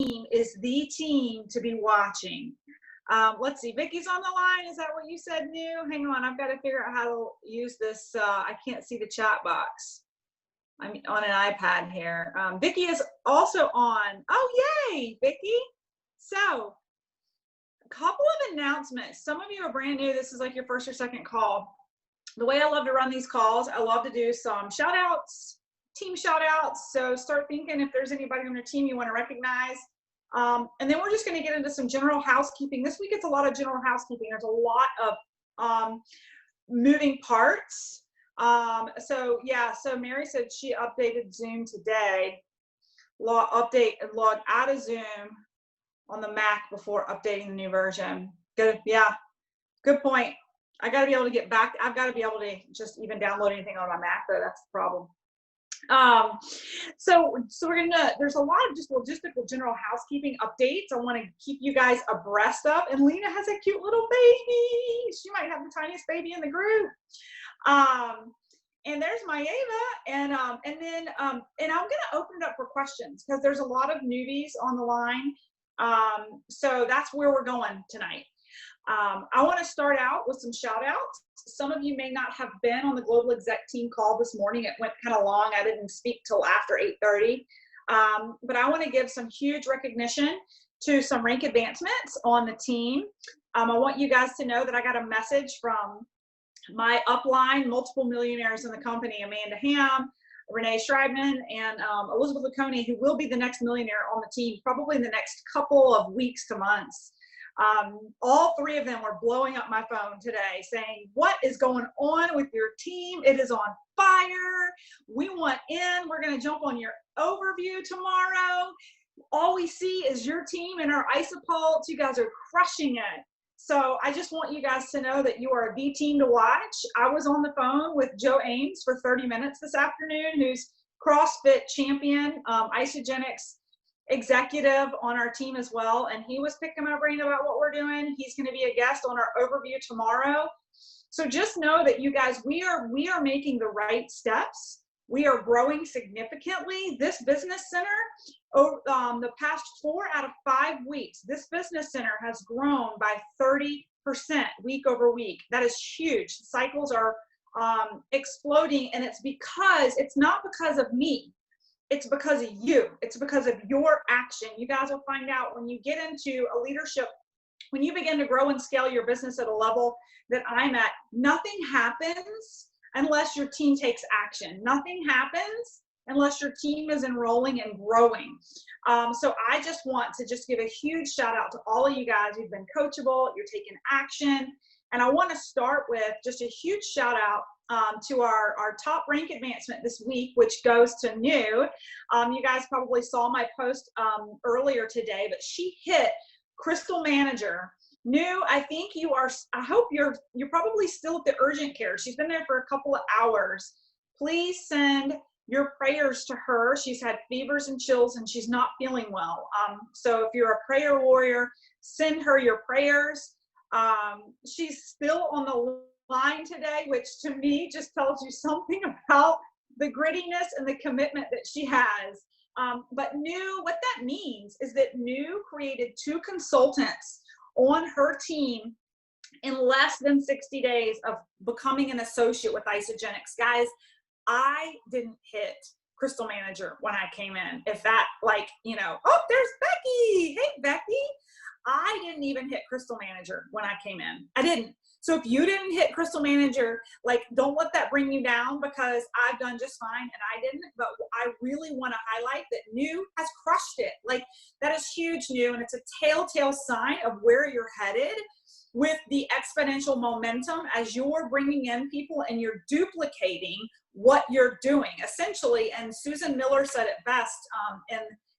team is the team to be watching. Let's see, Vicky's on the line. Is that what you said, New? Hang on, I've got to figure out how to use this. I can't see the chat box. I'm on an iPad here. Vicky is also on. Oh, yay, Vicky. So, a couple of announcements. Some of you are brand new. This is like your first or second call. The way I love to run these calls, I love to do some shout outs, team shout outs. So start thinking if there's anybody on your team you want to recognize. And then we're just going to get into some general housekeeping. This week it's a lot of general housekeeping. There's a lot of moving parts. So Mary said she updated Zoom today. Log out of Zoom on the Mac before updating the new version. Good, yeah, good point. I got to be able to get back. I've got to be able to just even download anything on my Mac, though. That's the problem. So we're gonna. There's a lot of just logistical, general housekeeping updates. I want to keep you guys abreast of. And Lena has a cute little baby. She might have the tiniest baby in the group. And there's my Ava, and I'm gonna open it up for questions because there's a lot of newbies on the line. So that's where we're going tonight. I want to start out with some shout outs. Some of you may not have been on the Global Exec Team call this morning. It went kind of long. I didn't speak till after 8:30. But I want to give some huge recognition to some rank advancements on the team. I want you guys to know that I got a message from my upline, multiple millionaires in the company, Amanda Ham, Renee Schreibman, and Elizabeth Laconey, who will be the next millionaire on the team, probably in the next couple of weeks to months. All three of them were blowing up my phone today saying, what is going on with your team? It is on fire. We want in. We're going to jump on your overview tomorrow. All we see is your team and our isopulse. You guys are crushing it. So I just want you guys to know that you are the team to watch. I was on the phone with Joe Ames for 30 minutes this afternoon, who's CrossFit champion, Isogenics executive on our team as well, and he was picking my brain about what we're doing. He's going to be a guest on our overview tomorrow. So just know that you guys, we are making the right steps. We are growing significantly. This business center, the past 4 out of 5 weeks, this business center has grown by 30% week over week. That is huge. Cycles are exploding, and it's not because of me. It's because of you. It's because of your action. You guys will find out when you get into a leadership, when you begin to grow and scale your business at a level that I'm at, nothing happens unless your team takes action. Nothing happens unless your team is enrolling and growing. So I just want to just give a huge shout out to all of you guys who've been coachable, you're taking action. And I want to start with just a huge shout out to our top rank advancement this week, which goes to New. You guys probably saw my post earlier today, but she hit Crystal Manager. New, I think you are, I hope you're probably still at the urgent care. She's been there for a couple of hours. Please send your prayers to her. She's had fevers and chills and she's not feeling well. So if you're a prayer warrior, send her your prayers. She's still on the line today, which to me just tells you something about the grittiness and the commitment that she has. But New, what that means is that New created 2 consultants on her team in less than 60 days of becoming an associate with Isogenics. Guys, I didn't hit Crystal Manager when I came in. If that, oh, there's Becky. Hey, Becky. I didn't even hit Crystal Manager when I came in. I didn't. So if you didn't hit Crystal Manager, don't let that bring you down, because I've done just fine and I didn't. But I really want to highlight that New has crushed it. That is huge, New, and it's a telltale sign of where you're headed with the exponential momentum as you're bringing in people and you're duplicating what you're doing, essentially. And Susan Miller said it best in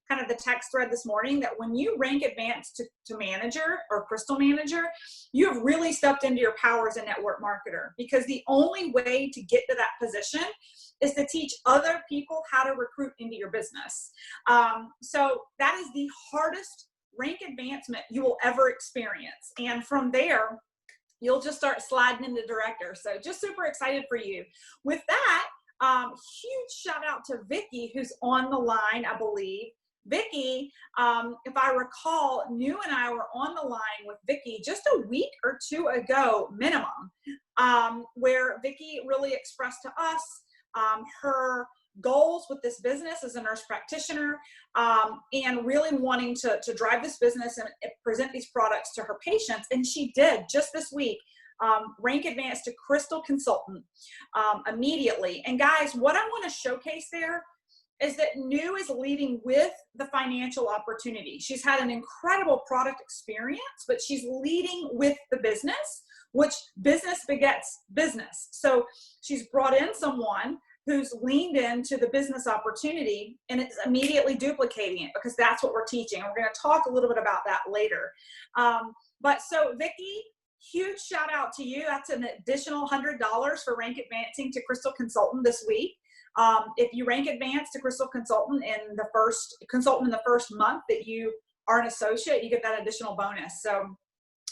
kind of the text thread this morning, that when you rank advanced to manager or Crystal Manager, you have really stepped into your power as a network marketer, because the only way to get to that position is to teach other people how to recruit into your business. So that is the hardest rank advancement you will ever experience. And from there, you'll just start sliding into director. So just super excited for you. With that, huge shout out to Vicky, who's on the line, I believe. Vicki, if I recall, New and I were on the line with Vicki just a week or two ago, minimum, where Vicki really expressed to us her goals with this business as a nurse practitioner, and really wanting to drive this business and present these products to her patients. And she did just this week, rank advanced to Crystal Consultant immediately. And guys, what I want to showcase there is that New is leading with the financial opportunity. She's had an incredible product experience, but she's leading with the business, which business begets business. So she's brought in someone who's leaned into the business opportunity and it's immediately duplicating it, because that's what we're teaching. And we're going to talk a little bit about that later. But so Vicki, huge shout out to you. That's an additional $100 for rank advancing to Crystal Consultant this week. If you rank advanced to Crystal Consultant in the first month that you are an associate, you get that additional bonus. So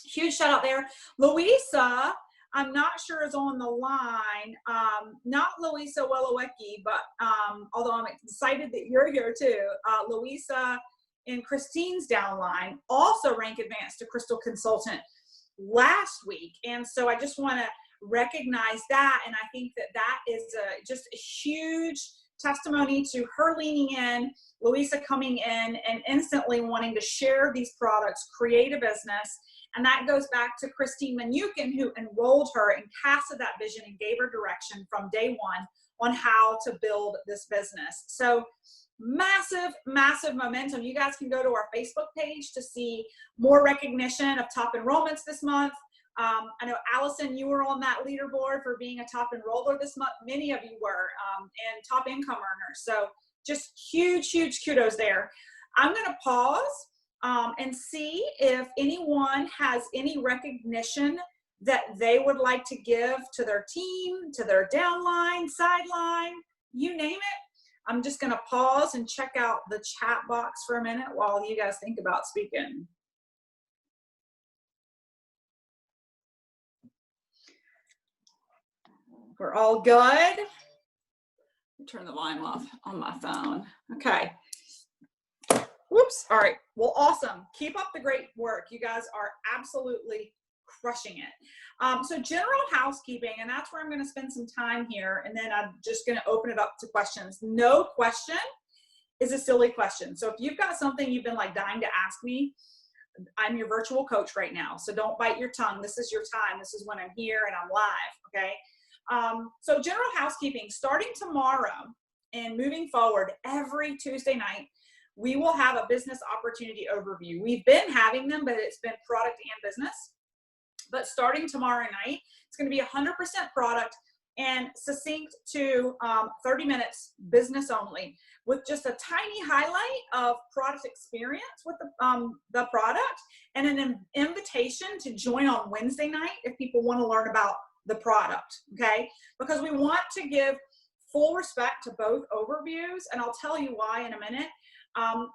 huge shout out there. Louisa, I'm not sure is on the line. Not Louisa Welowecki, but although I'm excited that you're here too. Louisa and Christine's downline also rank advanced to Crystal Consultant last week. And so I just want to recognize that. And I think that that is just a huge testimony to her leaning in, Louisa coming in and instantly wanting to share these products, create a business. And that goes back to Christine Manukin, who enrolled her and casted that vision and gave her direction from day one on how to build this business. So massive, massive momentum. You guys can go to our Facebook page to see more recognition of top enrollments this month. I know, Allison, you were on that leaderboard for being a top enroller this month. Many of you were, and top income earners. So just huge, huge kudos there. I'm going to pause and see if anyone has any recognition that they would like to give to their team, to their downline, sideline, you name it. I'm just going to pause and check out the chat box for a minute while you guys think about speaking. We're all good. Turn the volume off on my phone. Okay. Whoops. All right. Well, awesome. Keep up the great work. You guys are absolutely crushing it. So general housekeeping, and that's where I'm going to spend some time here. And then I'm just going to open it up to questions. No question is a silly question. So if you've got something you've been like dying to ask me, I'm your virtual coach right now. So don't bite your tongue. This is your time. This is when I'm here and I'm live. Okay. So general housekeeping, starting tomorrow and moving forward, every Tuesday night, we will have a business opportunity overview. We've been having them, but it's been product and business. But starting tomorrow night, it's going to be 100% product and succinct to 30 minutes, business only, with just a tiny highlight of product experience with the product and an invitation to join on Wednesday night if people want to learn about the product, okay? Because we want to give full respect to both overviews, and I'll tell you why in a minute.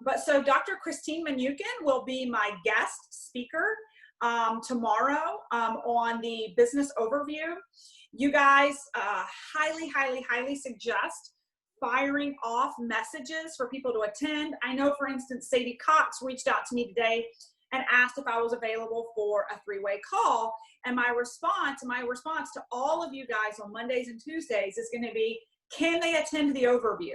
But so Dr. Christine Manukin will be my guest speaker tomorrow on the business overview. You guys highly, highly, highly suggest firing off messages for people to attend. I know, for instance, Sadie Cox reached out to me today and asked if I was available for a three-way call. And my response to all of you guys on Mondays and Tuesdays is going to be, can they attend the overview?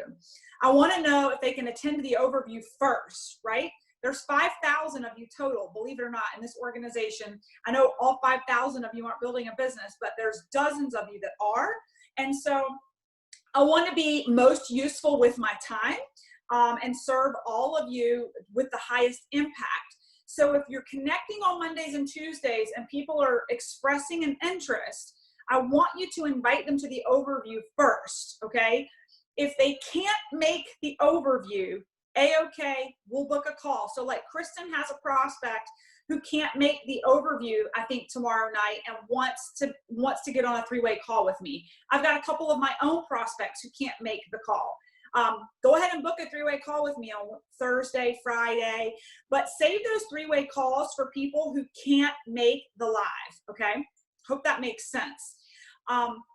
I want to know if they can attend the overview first, right? There's 5,000 of you total, believe it or not, in this organization. I know all 5,000 of you aren't building a business, but there's dozens of you that are. And so I want to be most useful with my time and serve all of you with the highest impact. So if you're connecting on Mondays and Tuesdays and people are expressing an interest, I want you to invite them to the overview first, okay? If they can't make the overview, A-okay, we'll book a call. So like Kristen has a prospect who can't make the overview, I think, tomorrow night and wants to get on a three-way call with me. I've got a couple of my own prospects who can't make the call. Go ahead and book a three-way call with me on Thursday, Friday, but save those three-way calls for people who can't make the live, okay? Hope that makes sense.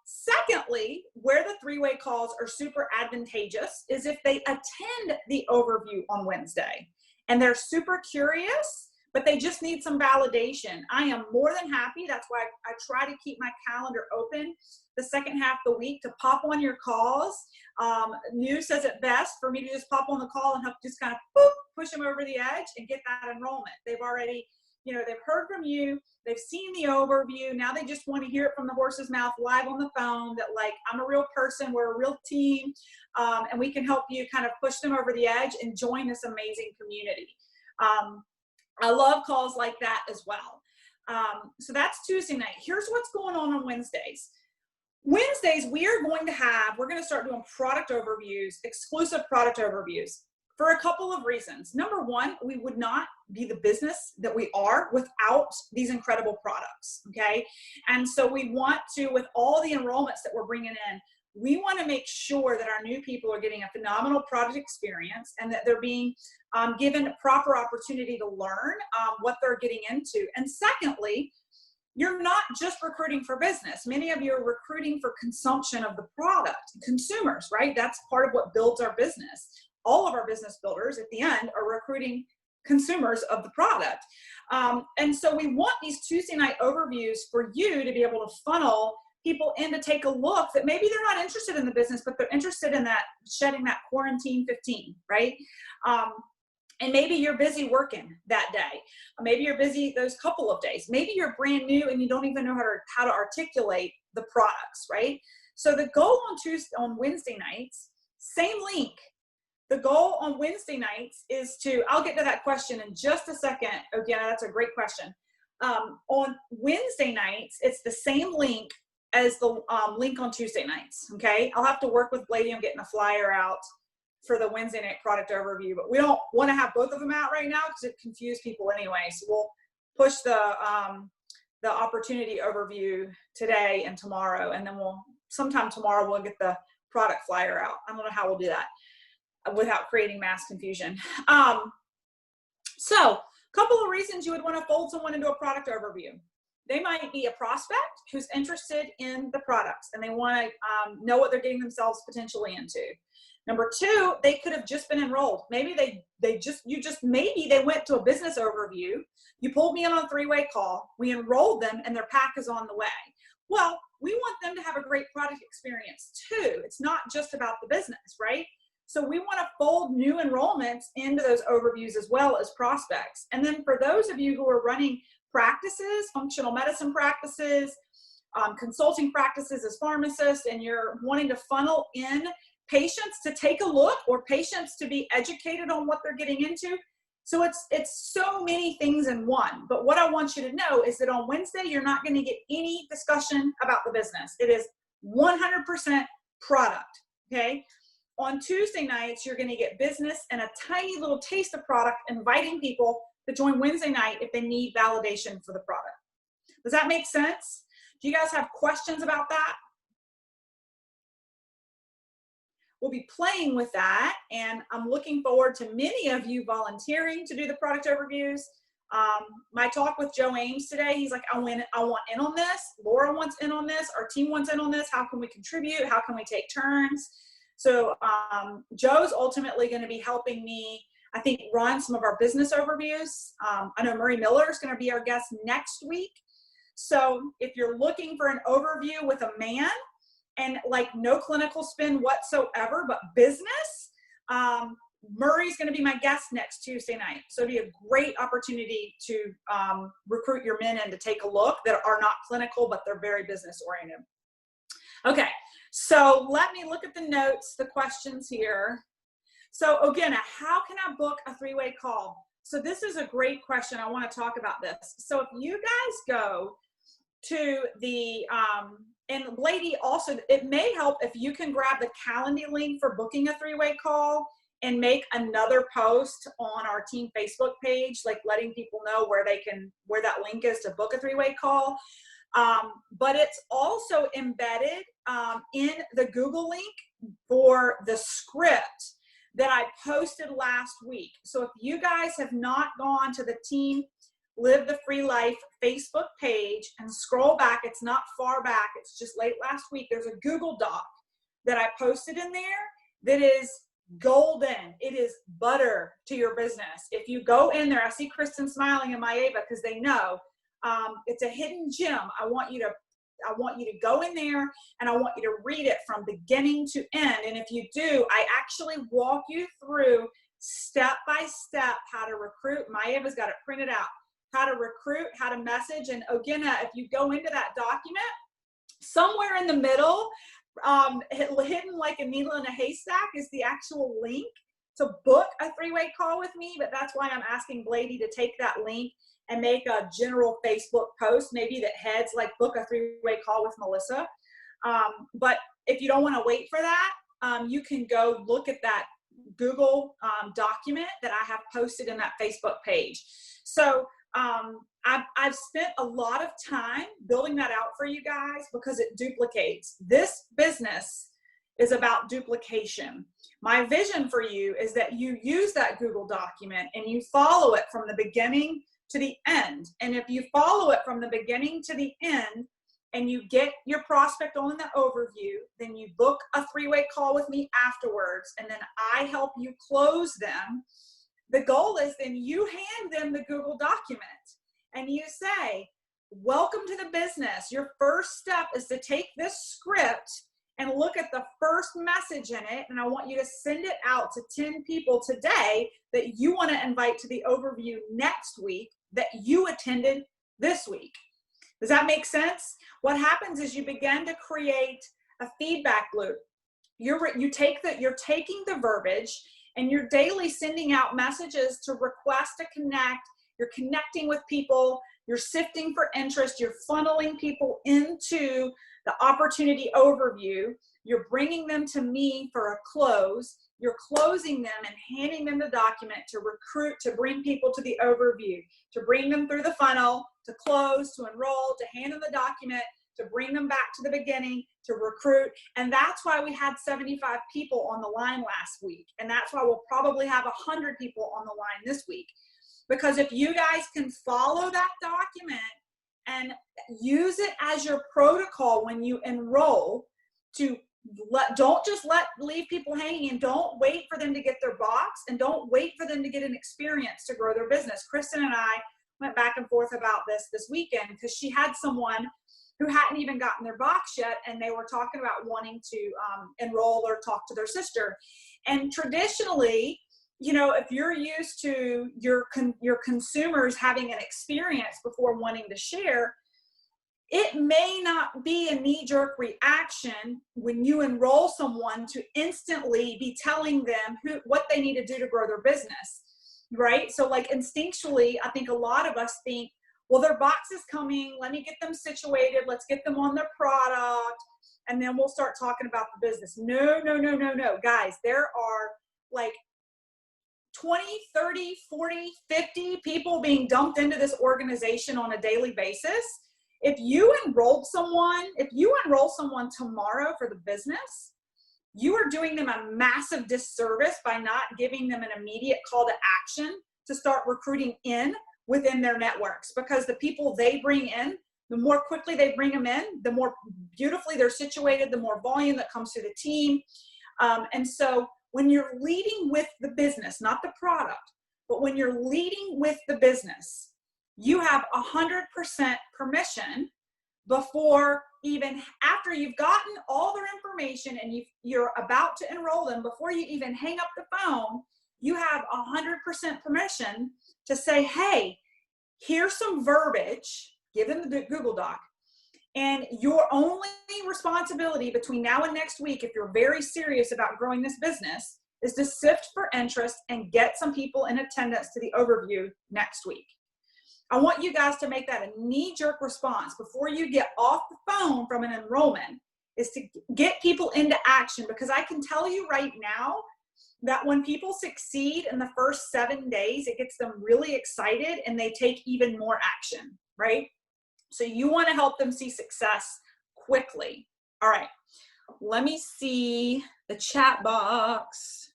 Secondly, where the three-way calls are super advantageous is if they attend the overview on Wednesday and they're super curious, but they just need some validation. I am more than happy. That's why I try to keep my calendar open the second half of the week to pop on your calls. New says it best for me to just pop on the call and help just kind of boop, push them over the edge and get that enrollment. They've already, they've heard from you. They've seen the overview. Now they just want to hear it from the horse's mouth live on the phone that, like, I'm a real person, we're a real team, and we can help you kind of push them over the edge and join this amazing community. I love calls like that as well. So that's Tuesday night. Here's what's going on Wednesdays. Wednesdays, we're going to start doing product overviews, exclusive product overviews, for a couple of reasons. Number one, we would not be the business that we are without these incredible products, okay? And so we want to, with all the enrollments that we're bringing in, we want to make sure that our new people are getting a phenomenal product experience and that they're being given proper opportunity to learn what they're getting into. And secondly, you're not just recruiting for business. Many of you are recruiting for consumption of the product, consumers, right? That's part of what builds our business. All of our business builders at the end are recruiting consumers of the product. And so we want these Tuesday night overviews for you to be able to funnel people in to take a look that maybe they're not interested in the business, but they're interested in that, shedding that quarantine 15, right? And maybe you're busy working that day. Maybe you're busy those couple of days. Maybe you're brand new and you don't even know how to articulate the products, right? So the goal on Wednesday nights, same link. The goal on Wednesday nights is to, I'll get to that question in just a second. Again, that's a great question. On Wednesday nights, it's the same link as the link on Tuesday nights, okay? I'll have to work with Blady on getting a flyer out for the Wednesday night product overview, but we don't want to have both of them out right now because it confuses people anyway. So we'll push the opportunity overview today and tomorrow, and then sometime tomorrow we'll get the product flyer out. I don't know how we'll do that without creating mass confusion. So a couple of reasons you would want to fold someone into a product overview. They might be a prospect who's interested in the products and they want to know what they're getting themselves potentially into. Number two, they could have just been enrolled. Maybe maybe they went to a business overview. You pulled me in on a three-way call. We enrolled them and their pack is on the way. Well, we want them to have a great product experience too. It's not just about the business, right? So we want to fold new enrollments into those overviews as well as prospects. And then for those of you who are running practices, functional medicine practices, consulting practices as pharmacists, and you're wanting to funnel in patients to take a look or patients to be educated on what they're getting into. So it's so many things in one. But what I want you to know is that on Wednesday, you're not going to get any discussion about the business. It is 100% product, okay? On Tuesday nights, you're going to get business and a tiny little taste of product, inviting people to join Wednesday night if they need validation for the product. Does that make sense? Do you guys have questions about that? We'll be playing with that, and I'm looking forward to many of you volunteering to do the product overviews. My talk with Joe Ames today, he's like, I want in on this. Laura wants in on this. Our team wants in on this. How can we contribute? How can we take turns? So Joe's ultimately going to be helping me, I think, run some of our business overviews. I know Murray Miller is going to be our guest next week. So if you're looking for an overview with a man and like no clinical spin whatsoever, but business, Murray's going to be my guest next Tuesday night. So it'd be a great opportunity to recruit your men in to take a look that are not clinical, but they're very business oriented. Okay, so let me look at the notes, the questions here. So again, how can I book a three-way call? So this is a great question. I want to talk about this. So if you guys go to the, and Blady also, it may help if you can grab the Calendly link for booking a three-way call and make another post on our team Facebook page, like letting people know where that link is to book a three-way call. But it's also embedded in the Google link for the script that I posted last week. So if you guys have not gone to the team Live the Free Life Facebook page and scroll back. It's not far back. It's just late last week. There's a Google Doc that I posted in there that is golden. It is butter to your business. If you go in there, I see Kristen smiling and Maeva because they know it's a hidden gem. I want you to go in there and I want you to read it from beginning to end. And if you do, I actually walk you through step by step how to recruit. Maeva's got it printed out. How to recruit, how to message. And Ogina, if you go into that document, somewhere in the middle, hidden like a needle in a haystack, is the actual link to book a 3-way call with me. But that's why I'm asking Blady to take that link and make a general Facebook post, maybe that heads like book a 3-way call with Melissa. But if you don't want to wait for that, you can go look at that Google document that I have posted in that Facebook page. So I've spent a lot of time building that out for you guys because it duplicates. This business is about duplication. My vision for you is that you use that Google document and you follow it from the beginning to the end. And if you follow it from the beginning to the end and you get your prospect on the overview, then you book a 3-way call with me afterwards, and then I help you close them. The goal is then you hand them the Google document and you say, welcome to the business. Your first step is to take this script and look at the first message in it. And I want you to send it out to 10 people today that you want to invite to the overview next week that you attended this week. Does that make sense? What happens is you begin to create a feedback loop. You're taking the verbiage and you're daily sending out messages to request to connect. You're connecting with people. You're sifting for interest. You're funneling people into the opportunity overview. You're bringing them to me for a close. You're closing them and handing them the document to recruit, to bring people to the overview, to bring them through the funnel, to close, to enroll, to hand them the document, to bring them back to the beginning, to recruit. And that's why we had 75 people on the line last week. And that's why we'll probably have 100 people on the line this week. Because if you guys can follow that document and use it as your protocol when you enroll, to don't just leave people hanging, and don't wait for them to get their box, and don't wait for them to get an experience to grow their business. Kristen and I went back and forth about this weekend because she had someone who hadn't even gotten their box yet, and they were talking about wanting to enroll or talk to their sister. And traditionally, you know, if you're used to your consumers having an experience before wanting to share, it may not be a knee-jerk reaction when you enroll someone to instantly be telling them what they need to do to grow their business, right? So like instinctually, I think a lot of us think, well, their box is coming. Let me get them situated. Let's get them on their product. And then we'll start talking about the business. No, no, no, no, no. Guys, there are like 20, 30, 40, 50 people being dumped into this organization on a daily basis. If you enroll someone tomorrow for the business, you are doing them a massive disservice by not giving them an immediate call to action to start recruiting within their networks, because the people they bring in, the more quickly they bring them in, the more beautifully they're situated, the more volume that comes through the team. And so when you're leading with the business, not the product, but when you're leading with the business, you have 100% permission before, even after you've gotten all their information and you're about to enroll them, before you even hang up the phone, you have 100% permission to say, hey, here's some verbiage, give them the Google Doc. And your only responsibility between now and next week, if you're very serious about growing this business, is to sift for interest and get some people in attendance to the overview next week. I want you guys to make that a knee-jerk response before you get off the phone from an enrollment, is to get people into action, because I can tell you right now that when people succeed in the first 7 days, it gets them really excited and they take even more action, right? So you want to help them see success quickly. All right, let me see the chat box.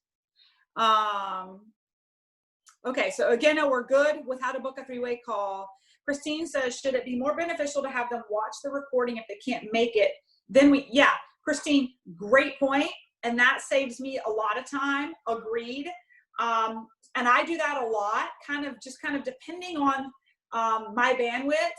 Okay, so again, no, we're good with how to book a three-way call. Christine says, should it be more beneficial to have them watch the recording if they can't make it? Then yeah, Christine, great point. And that saves me a lot of time, agreed. And I do that a lot, kind of depending on my bandwidth.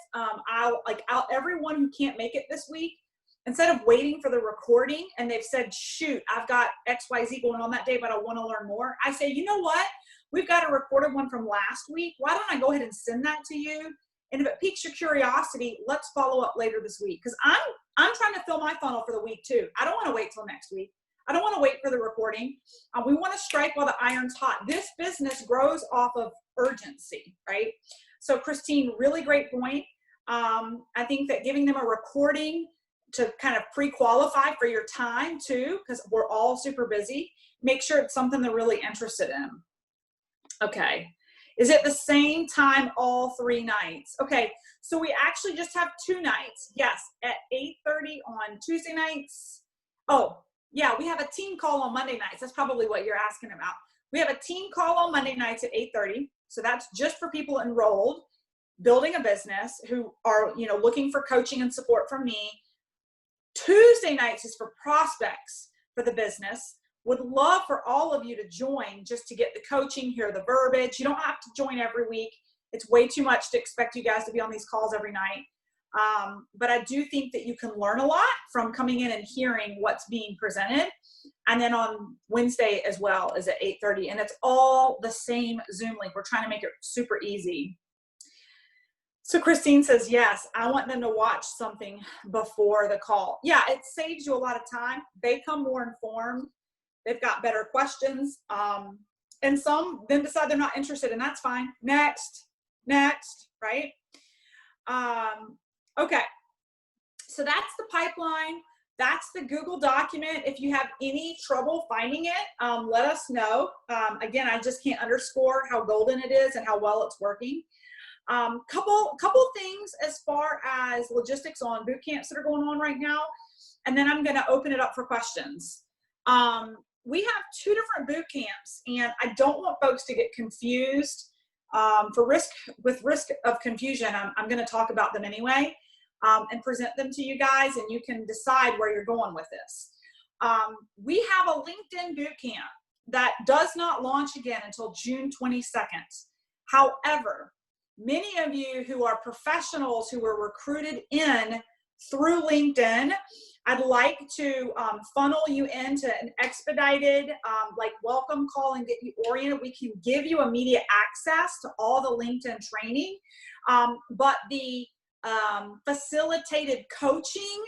Everyone who can't make it this week, instead of waiting for the recording and they've said, shoot, I've got XYZ going on that day, but I want to learn more. I say, you know what? We've got a recorded one from last week. Why don't I go ahead and send that to you? And if it piques your curiosity, let's follow up later this week. Because I'm trying to fill my funnel for the week too. I don't want to wait till next week. I don't want to wait for the recording. We want to strike while the iron's hot. This business grows off of urgency, right? So Christine, really great point. I think that giving them a recording to kind of pre-qualify for your time too, because we're all super busy, make sure it's something they're really interested in. Okay. Is it the same time all 3 nights? Okay. So we actually just have 2 nights. Yes. At 8:30 on Tuesday nights. Oh, yeah. We have a team call on Monday nights. That's probably what you're asking about. We have a team call on Monday nights at 8:30. So that's just for people enrolled, building a business, who are, looking for coaching and support from me. Tuesday nights is for prospects for the business. Would love for all of you to join just to get the coaching, hear the verbiage. You don't have to join every week. It's way too much to expect you guys to be on these calls every night. But I do think that you can learn a lot from coming in and hearing what's being presented. And then on Wednesday as well is at 8:30. And it's all the same Zoom link. We're trying to make it super easy. So Christine says, yes, I want them to watch something before the call. Yeah, it saves you a lot of time. They come more informed. They've got better questions. And some then decide they're not interested, and that's fine. Next, right? Okay. So that's the pipeline. That's the Google document. If you have any trouble finding it, let us know. Again, I just can't underscore how golden it is and how well it's working. Couple things as far as logistics on boot camps that are going on right now. And then I'm going to open it up for questions. We have 2 different boot camps, and I don't want folks to get confused. With risk of confusion, I'm going to talk about them anyway, and present them to you guys, and you can decide where you're going with this. We have a LinkedIn boot camp that does not launch again until June 22nd. However, many of you who are professionals who were recruited in through LinkedIn, I'd like to funnel you into an expedited welcome call and get you oriented. We can give you immediate access to all the LinkedIn training, but the facilitated coaching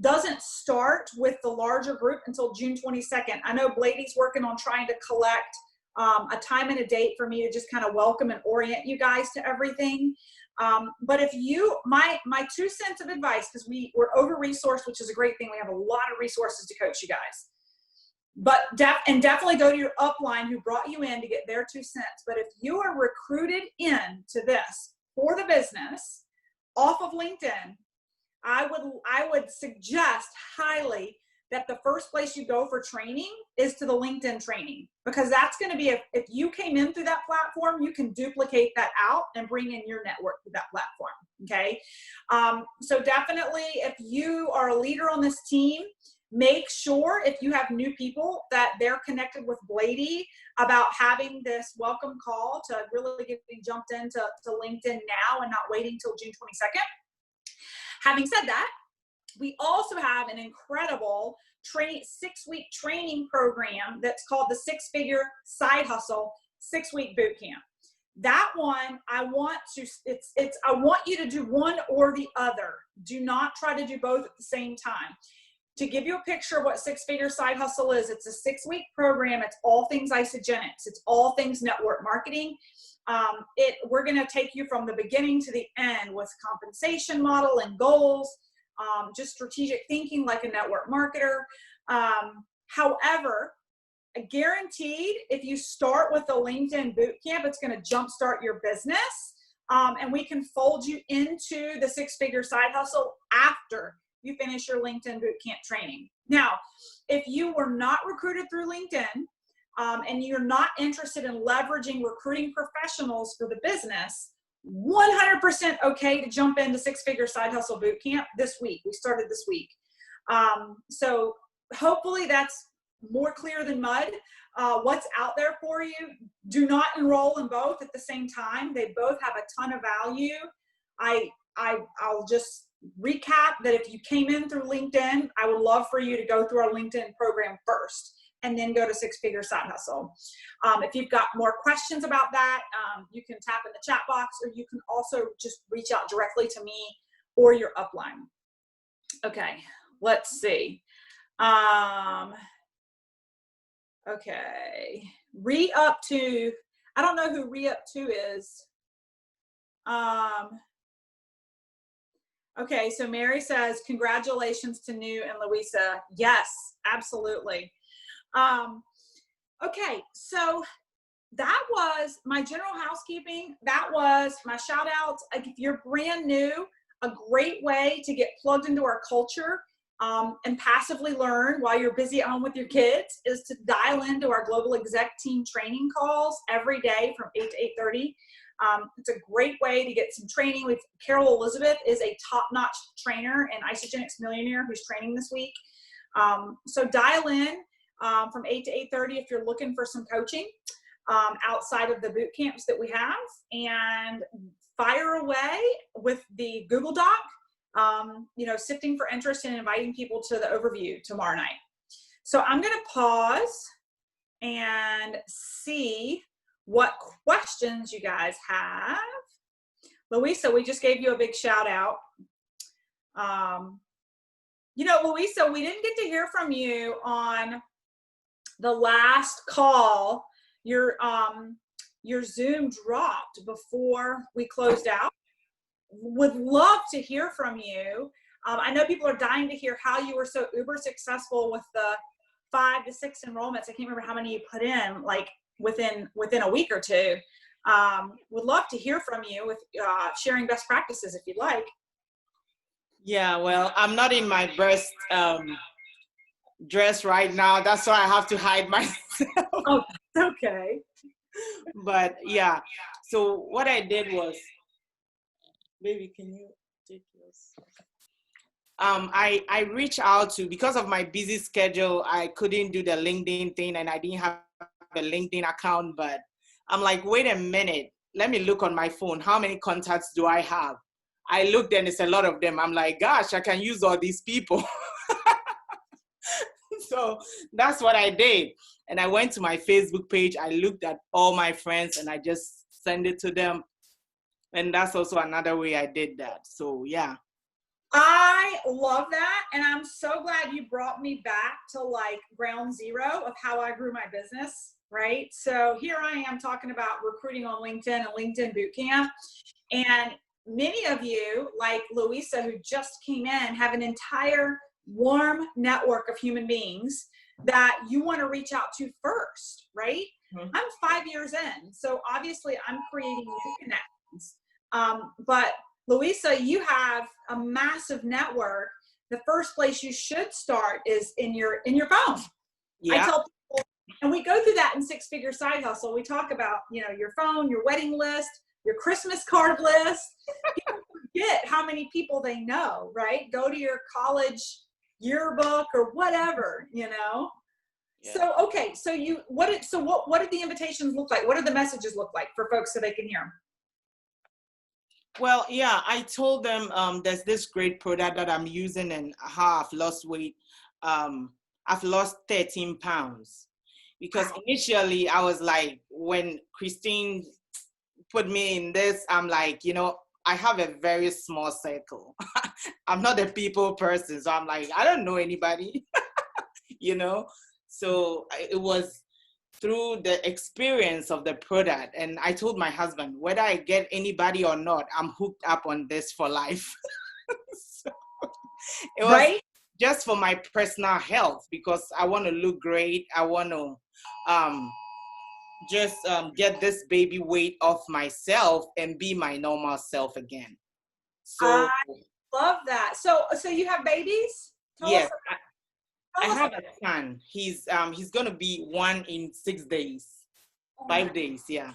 doesn't start with the larger group until June 22nd. I know Blady's working on trying to collect a time and a date for me to just kind of welcome and orient you guys to everything. But if you, my 2 cents of advice, because we're over-resourced, which is a great thing. We have a lot of resources to coach you guys. But definitely go to your upline who brought you in to get their 2 cents. But if you are recruited into this for the business off of LinkedIn, I would suggest highly that the first place you go for training is to the LinkedIn training, because that's going to be, if you came in through that platform, you can duplicate that out and bring in your network to that platform. Okay. So definitely, if you are a leader on this team, make sure if you have new people that they're connected with Blady about having this welcome call to really get jumped into LinkedIn now and not waiting till June 22nd. Having said that, we also have an incredible 6-week training program that's called the 6-Figure Side Hustle 6-week boot camp. That one, I want you to do one or the other. Do not try to do both at the same time. To give you a picture of what 6-Figure Side Hustle is, it's a 6-week program. It's all things Isogenics. It's all things network marketing. We're going to take you from the beginning to the end with compensation model and goals, just strategic thinking like a network marketer. However, guaranteed, if you start with the LinkedIn bootcamp, it's going to jumpstart your business. And we can fold you into the 6-Figure Side Hustle after you finish your LinkedIn bootcamp training. Now, if you were not recruited through LinkedIn, and you're not interested in leveraging recruiting professionals for the business, 100% okay to jump into Six Figure Side Hustle Bootcamp this week. We started this week. So hopefully that's more clear than mud. What's out there for you. Do not enroll in both at the same time. They both have a ton of value. I'll just recap that if you came in through LinkedIn, I would love for you to go through our LinkedIn program first and then go to Six Figure Side Hustle. If you've got more questions about that, you can tap in the chat box, or you can also just reach out directly to me or your upline. Okay, let's see. Okay, re-up to, I don't know who re-up to is. Okay, so Mary says, congratulations to New and Louisa. Yes, absolutely. Okay, so that was my general housekeeping. That was my shout outs. If you're brand new, a great way to get plugged into our culture and passively learn while you're busy at home with your kids is to dial into our global exec team training calls every day from 8 to 8:30. It's a great way to get some training. Carol Elizabeth is a top-notch trainer and Isogenics millionaire who's training this week. So dial in from 8 to 8:30 if you're looking for some coaching outside of the boot camps that we have, and fire away with the Google Doc, sifting for interest and inviting people to the overview tomorrow night. So I'm going to pause and see what questions you guys have. Louisa, we just gave you a big shout out. Louisa, we didn't get to hear from you on the last call. Your Zoom dropped before we closed out. Would love to hear from you. I know people are dying to hear how you were so uber successful with the 5 to 6 enrollments. I can't remember how many you put in, like within a week or two. Would love to hear from you with sharing best practices if you'd like. Yeah, well, I'm not in my best dress right now. That's why I have to hide myself. Oh, okay. But yeah, so what I did was, baby, can you take yours? I reached out to, because of my busy schedule, I couldn't do the LinkedIn thing and I didn't have a LinkedIn account, but I'm like, wait a minute, let me look on my phone. How many contacts do I have? I looked and it's a lot of them. I'm like, gosh, I can use all these people. So that's what I did. And I went to my Facebook page. I looked at all my friends and I just sent it to them. And that's also another way I did that. So yeah. I love that. And I'm so glad you brought me back to like ground zero of how I grew my business, right? So here I am talking about recruiting on LinkedIn and LinkedIn Bootcamp. And many of you, like Louisa, who just came in, have an entire warm network of human beings that you want to reach out to first, right? Mm-hmm. I'm 5 years in, so obviously I'm creating new connections. But Louisa, you have a massive network. The first place you should start is in your phone. Yeah. I tell people, and we go through that in Six Figure Side Hustle. We talk about, your phone, your wedding list, your Christmas card list. People forget how many people they know, right? Go to your college yearbook or whatever, Yeah. So okay, so what did the invitations look like? What did the messages look like for folks so they can hear them? Well, yeah, I told them there's this great product that I'm using and how I've lost weight. I've lost 13 pounds because initially I was like, when Christine put me in this, I'm like, I have a very small circle. I'm not a people person. So I'm like, I don't know anybody, So it was through the experience of the product. And I told my husband, whether I get anybody or not, I'm hooked up on this for life. So it was right? Just for my personal health, because I want to look great. I want to just get this baby weight off myself and be my normal self again. So I love that. So you have babies? Yes. I Tell us have about a son. He's gonna be 1 in 6 days, oh, 5 days. Yeah.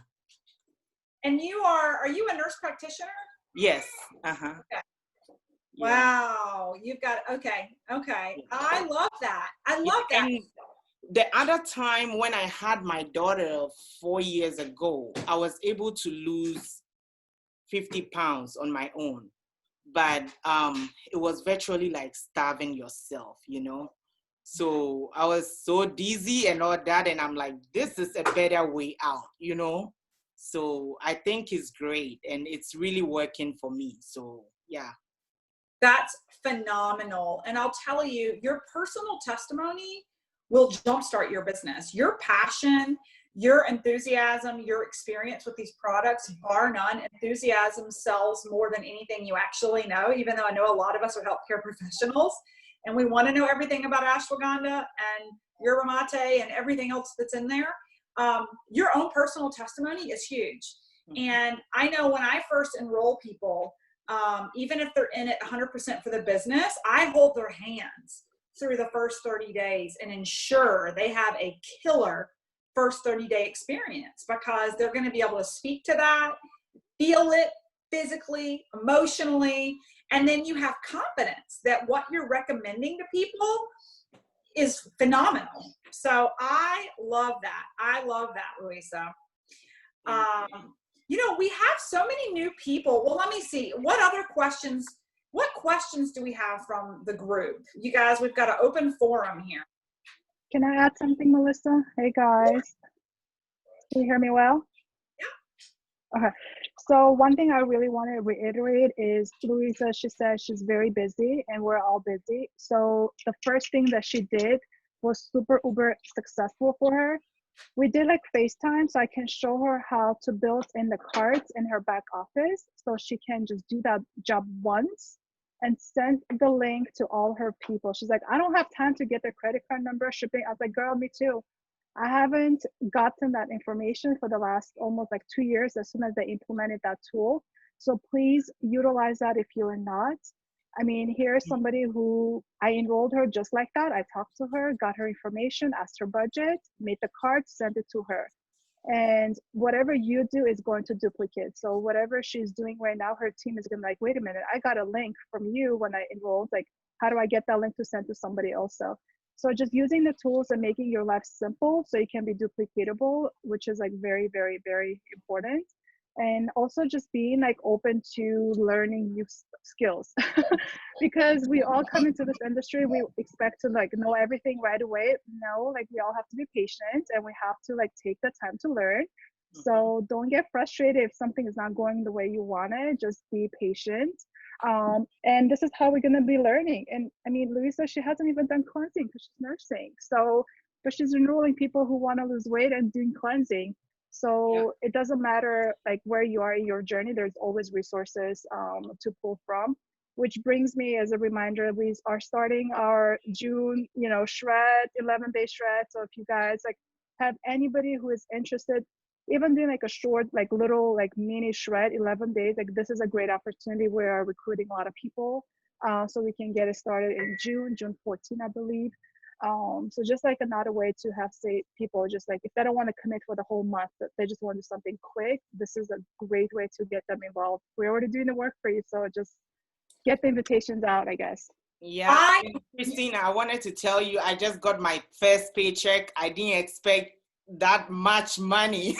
and are you a nurse practitioner? Yes. Uh-huh. Okay. Yeah. Wow. You've got, okay. I love that. I Yeah. love that. And the other time when I had my daughter 4 years ago, I was able to lose 50 pounds on my own. But it was virtually like starving yourself, you know? So I was so dizzy and all that. And I'm like, this is a better way out, you know? So I think it's great and it's really working for me. So yeah. That's phenomenal. And I'll tell you, your personal testimony will jumpstart your business. Your passion, your enthusiasm, your experience with these products, bar none, enthusiasm sells more than anything you actually know, even though I know a lot of us are healthcare professionals and we want to know everything about ashwagandha and yerba mate and everything else that's in there. Your own personal testimony is huge. And I know when I first enroll people, even if they're in it 100% for the business, I hold their hands through the first 30 days and ensure they have a killer first 30-day experience, because they're going to be able to speak to that, feel it physically, emotionally, and then you have confidence that what you're recommending to people is phenomenal. So I love that. I love that, Louisa. You know, we have so many new people. Well, let me see. What questions do we have from the group? You guys, we've got an open forum here. Can I add something, Melissa? Hey, guys. Can you hear me well? Yeah. Okay. So one thing I really want to reiterate is Louisa, she said she's very busy and we're all busy. So the first thing that she did was super uber successful for her. We did like FaceTime, so I can show her how to build in the cards in her back office so she can just do that job once and send the link to all her people. She's like, I don't have time to get their credit card number, shipping. I was like, girl, me too. I haven't gotten that information for the last almost like 2 years as soon as they implemented that tool. So please utilize that if you're not. I mean, here's somebody who I enrolled her just like that. I talked to her, got her information, asked her budget, made the card, sent it to her. And whatever you do is going to duplicate. So whatever she's doing right now, her team is gonna be like, wait a minute, I got a link from you when I enrolled. Like, how do I get that link to send to somebody else? So just using the tools and making your life simple so it can be duplicatable, which is like very, very, very important. And also just being like open to learning new skills because we all come into this industry, we expect to like know everything right away. No, like we all have to be patient and we have to like take the time to learn. So don't get frustrated if something is not going the way you want it. Just be patient. And this is how we're going to be learning. And I mean, Louisa, she hasn't even done cleansing because she's nursing. So, but she's enrolling people who want to lose weight and doing cleansing. So it doesn't matter like where you are in your journey, there's always resources to pull from, which brings me as a reminder, we are starting our June, shred, 11-day shred. So if you guys like have anybody who is interested, even doing like a short, like little, like mini shred, 11 days, like this is a great opportunity. We are recruiting a lot of people. So we can get it started in June 14, I believe. So just like another way to have people just like, if they don't want to commit for the whole month, but they just want to do something quick, this is a great way to get them involved. We're already doing the work for you. So just get the invitations out, I guess. Yeah, Christina, I wanted to tell you, I just got my first paycheck. I didn't expect that much money.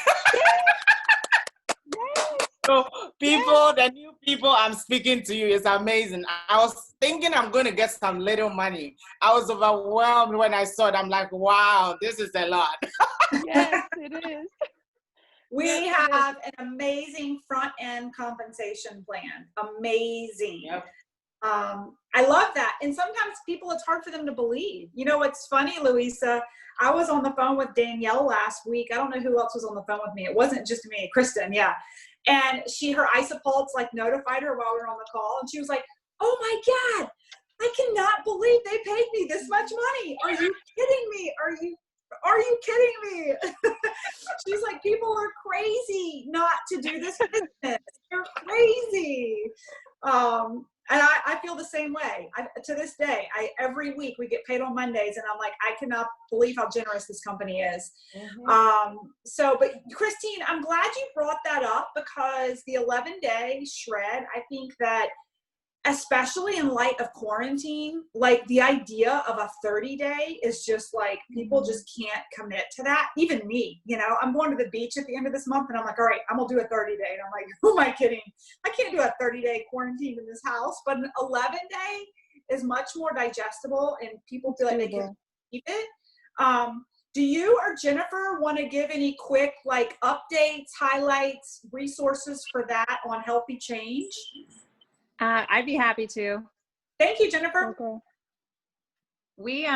So the new people I'm speaking to you is amazing. I was thinking I'm going to get some little money. I was overwhelmed when I saw it. I'm like, wow, this is a lot. Yes, it is. We have an amazing front end compensation plan. Amazing. Yep. I love that. And sometimes people, it's hard for them to believe. You know, it's funny, Louisa. I was on the phone with Danielle last week. I don't know who else was on the phone with me. It wasn't just me, Kristen. Yeah. And her Isopulse like notified her while we were on the call. And she was like, oh my God, I cannot believe they paid me this much money. Are you kidding me? Are you kidding me? She's like, people are crazy not to do this business. They're crazy. And I feel the same way. To this day, every week we get paid on Mondays, and I'm like, I cannot believe how generous this company is. But Christine, I'm glad you brought that up, because the 11-day shred, I think that especially in light of quarantine, like the idea of a 30-day is just like, people just can't commit to that. Even me, I'm going to the beach at the end of this month, and I'm like, all right, I'm gonna do a 30-day. And I'm like, who am I kidding? I can't do a 30-day quarantine in this house. But an 11-day is much more digestible, and people feel like they can keep it. Do you or Jennifer want to give any quick updates, highlights, resources for that on Healthy Change? I'd be happy to. Thank you, Jennifer. Okay. We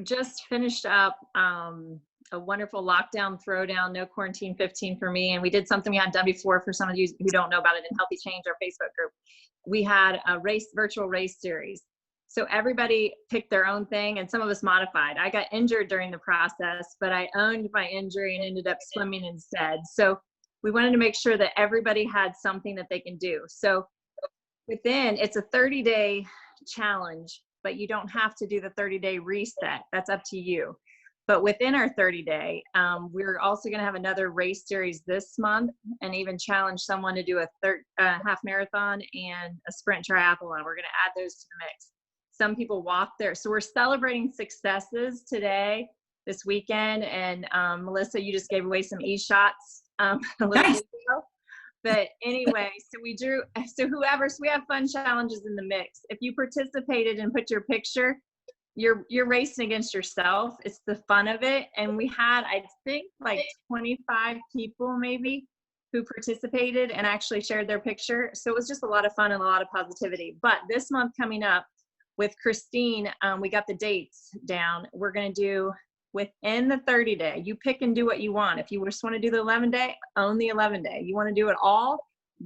just finished up a wonderful lockdown throwdown, no quarantine 15 for me. And we did something we hadn't done before for some of you who don't know about it in Healthy Change, our Facebook group. We had a virtual race series. So everybody picked their own thing, and some of us modified. I got injured during the process, but I owned my injury and ended up swimming instead. So we wanted to make sure that everybody had something that they can do. So it's a 30-day challenge, but you don't have to do the 30-day reset. That's up to you. But within our 30-day, we're also going to have another race series this month, and even challenge someone to do a half marathon and a sprint triathlon. We're going to add those to the mix. Some people walk there. So we're celebrating successes today, this weekend. And Melissa, you just gave away some e-shots a little bit ago. But anyway, so we have fun challenges in the mix. If you participated and put your picture, you're racing against yourself. It's the fun of it. And we had, I think, 25 people maybe who participated and actually shared their picture. So it was just a lot of fun and a lot of positivity. But this month coming up with Christine, we got the dates down. We're going to do within the 30-day, you pick and do what you want. If you just want to do the 11-day, own the 11-day. You want to do it all,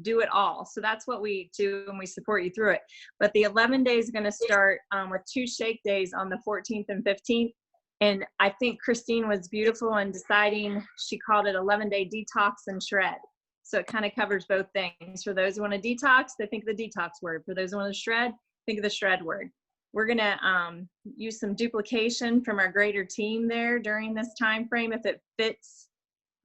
do it all. So that's what we do, and we support you through it. But the 11 days is going to start with 2 shake days on the 14th and 15th. And I think Christine was beautiful in deciding, she called it 11-day detox and shred. So it kind of covers both things. For those who want to detox, they think of the detox word. For those who want to shred, think of the shred word. We're going to use some duplication from our greater team there during this time frame. If it fits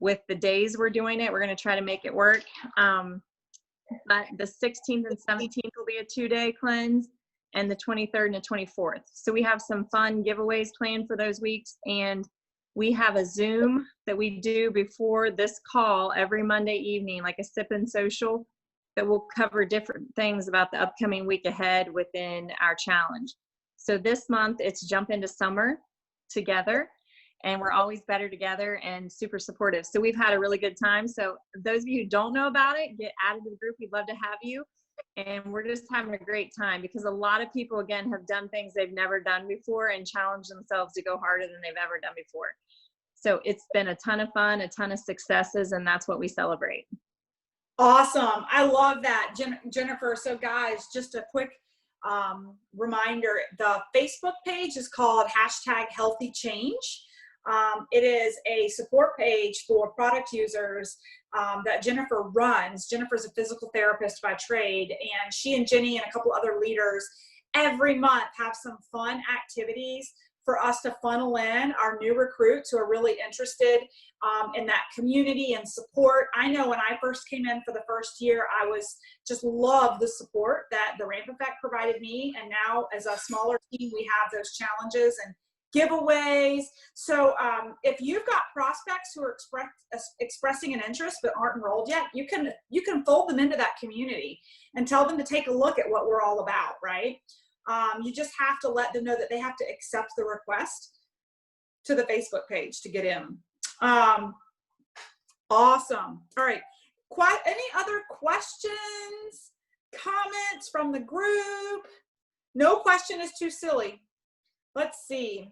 with the days we're doing it, we're going to try to make it work. But the 16th and 17th will be a 2-day cleanse, and the 23rd and the 24th. So we have some fun giveaways planned for those weeks. And we have a Zoom that we do before this call every Monday evening, like a sip and social, that will cover different things about the upcoming week ahead within our challenge. So this month, it's Jump Into Summer together, and we're always better together and super supportive. So we've had a really good time. So those of you who don't know about it, get added to the group. We'd love to have you. And we're just having a great time, because a lot of people, again, have done things they've never done before and challenged themselves to go harder than they've ever done before. So it's been a ton of fun, a ton of successes, and that's what we celebrate. Awesome. I love that, Jennifer. So guys, just a quick reminder, the Facebook page is called #HealthyChange. It is a support page for product users that Jennifer runs. Jennifer's a physical therapist by trade, and she and Jenny and a couple other leaders every month have some fun activities for us to funnel in our new recruits who are really interested in that community and support. I know when I first came in for the first year, I was just loved the support that the Ramp Effect provided me. And now as a smaller team, we have those challenges and giveaways. So if you've got prospects who are expressing an interest but aren't enrolled yet, you can fold them into that community and tell them to take a look at what we're all about, right? You just have to let them know that they have to accept the request to the Facebook page to get in. Awesome. All right. Any other questions, comments from the group? No question is too silly. Let's see.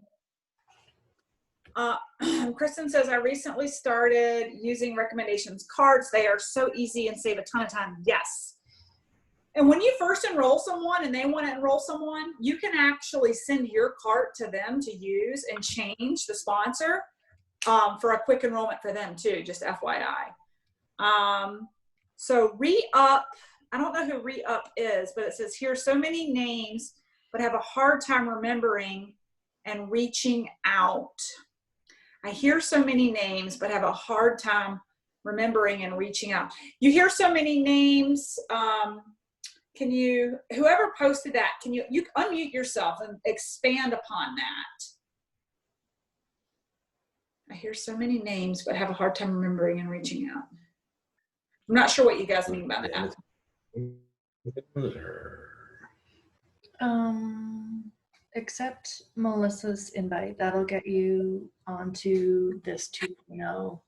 Kristen says, I recently started using recommendations cards. They are so easy and save a ton of time. Yes. And when you first enroll someone and they want to enroll someone, you can actually send your cart to them to use and change the sponsor for a quick enrollment for them too, just FYI. So re-up, I don't know who re-up is, but it says here, so many names, but have a hard time remembering and reaching out. I hear so many names, but have a hard time remembering and reaching out. You hear so many names. Can you, whoever posted that, can you unmute yourself and expand upon that? I hear so many names, but have a hard time remembering and reaching out. I'm not sure what you guys mean by that. Accept Melissa's invite. That'll get you onto this 2.0.